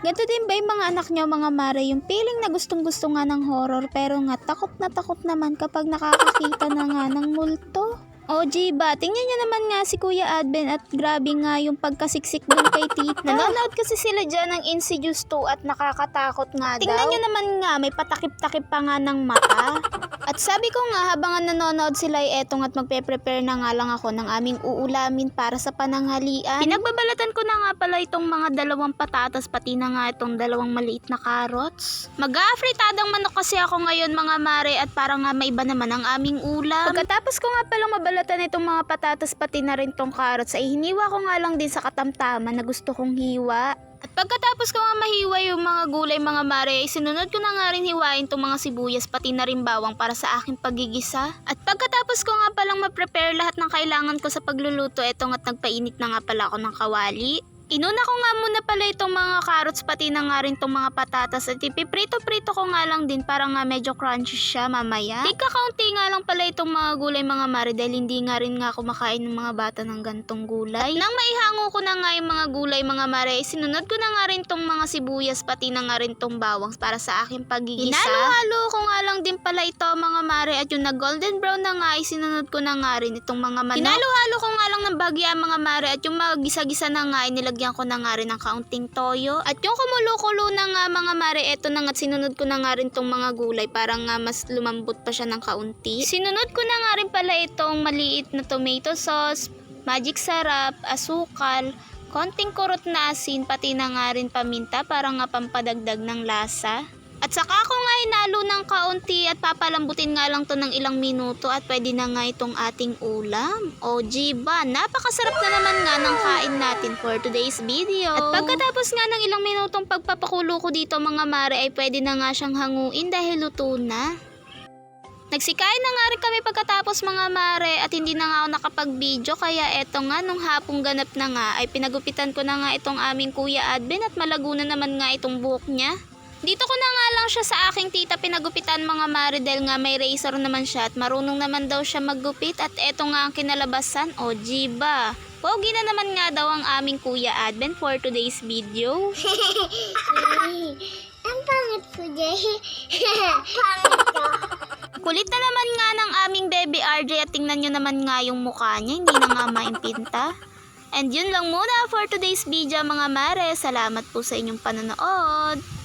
Ganito din ba yung mga anak nyo mga mare, yung feeling na gustong gusto nga ng horror pero nga takot na takot naman kapag nakakakita na nga ng multo? O ba, tingnan nyo naman nga si Kuya Adben at grabe nga yung pagkasiksik dun kay tita. Nanonood kasi sila dyan ng Insidious 2 at nakakatakot nga daw. Tingnan nyo naman nga, may patakip-takip pa nga ng mata. At sabi ko nga habang nanonood sila ay etong at magpe-prepare na nga lang ako ng aming uulamin para sa pananghalian. Pinagbabalatan ko na nga pala itong mga dalawang patatas pati na nga itong dalawang maliit na carrots. Mag-aafritadang manok kasi ako ngayon mga mare at parang nga maiba naman ang aming ulam. Pagkatapos ko nga palang mabalatan itong mga patatas pati na rin tong carrots ay hiniwa ko nga lang din sa katamtaman na gusto kong hiwa. At pagkatapos ko nga mahiwa yung mga gulay mga mare ay sinunod ko na nga rin hiwain itong mga sibuyas pati na rin bawang para sa aking pagigisa. At pagkatapos ko nga palang ma-prepare lahat ng kailangan ko sa pagluluto etong at nagpainit na nga pala ako ng kawali. Inuna ko nga muna pala itong mga carrots pati na nga rin itong mga patatas at ipiprito-prito ko nga lang din para nga medyo crunchy siya mamaya. Tika kaunti nga lang pala itong mga gulay mga mare dahil hindi nga rin nga kumakain ng mga bata ng gantong gulay. Nang maihango ko na nga yung mga gulay mga mare, sinunod ko na nga rin itong mga sibuyas pati na nga rin itong bawang para sa aking pagigisa. Hinalo-halo ko nga lang din pala ito mga mare at yung na golden brown na nga ay sinunod ko na nga rin itong mga manok. Hinalo-halo ko nga lang ng bagya mga mare at yung magisa-gisa na nga ay nilagyan ko na nga rin ng kaunting toyo. At yung kumulo-kulo na nga mga mare, eto na nga sinunod ko na nga rin tong mga gulay para nga mas lumambot pa siya ng kaunti. Sinunod ko na nga rin pala itong maliit na tomato sauce, magic sarap, asukal, konting kurot na asin, pati na nga rin paminta para nga pampadagdag ng lasa. At saka ako nga hinalo ng kaunti at papalambutin nga lang to ng ilang minuto at pwede na nga itong ating ulam. O ba, napakasarap na naman nga ng kain natin for today's video. At pagkatapos nga ng ilang minutong pagpapakulo ko dito mga mare ay pwede na nga siyang hanguin dahil luto na. Nagsikain na nga rin kami pagkatapos mga mare at hindi na nga ako nakapag-video kaya eto nga nung hapong ganap na nga ay pinagupitan ko na nga itong aming Kuya Adben at malago na naman nga itong buhok niya. Dito ko na nga lang siya sa aking tita pinagupitan mga mare dahil nga may razor naman siya at marunong naman daw siya maggupit at eto nga ang kinalabasan. O ba, pogi na naman nga daw ang aming Kuya Adben for today's video. Ang pangit ko, Jay. Pangit ka. Kulit na naman nga ng aming baby RJ at tingnan nyo naman nga yung mukha niya, hindi na nga maimpinta. And yun lang muna for today's video mga mare. Salamat po sa inyong panonood.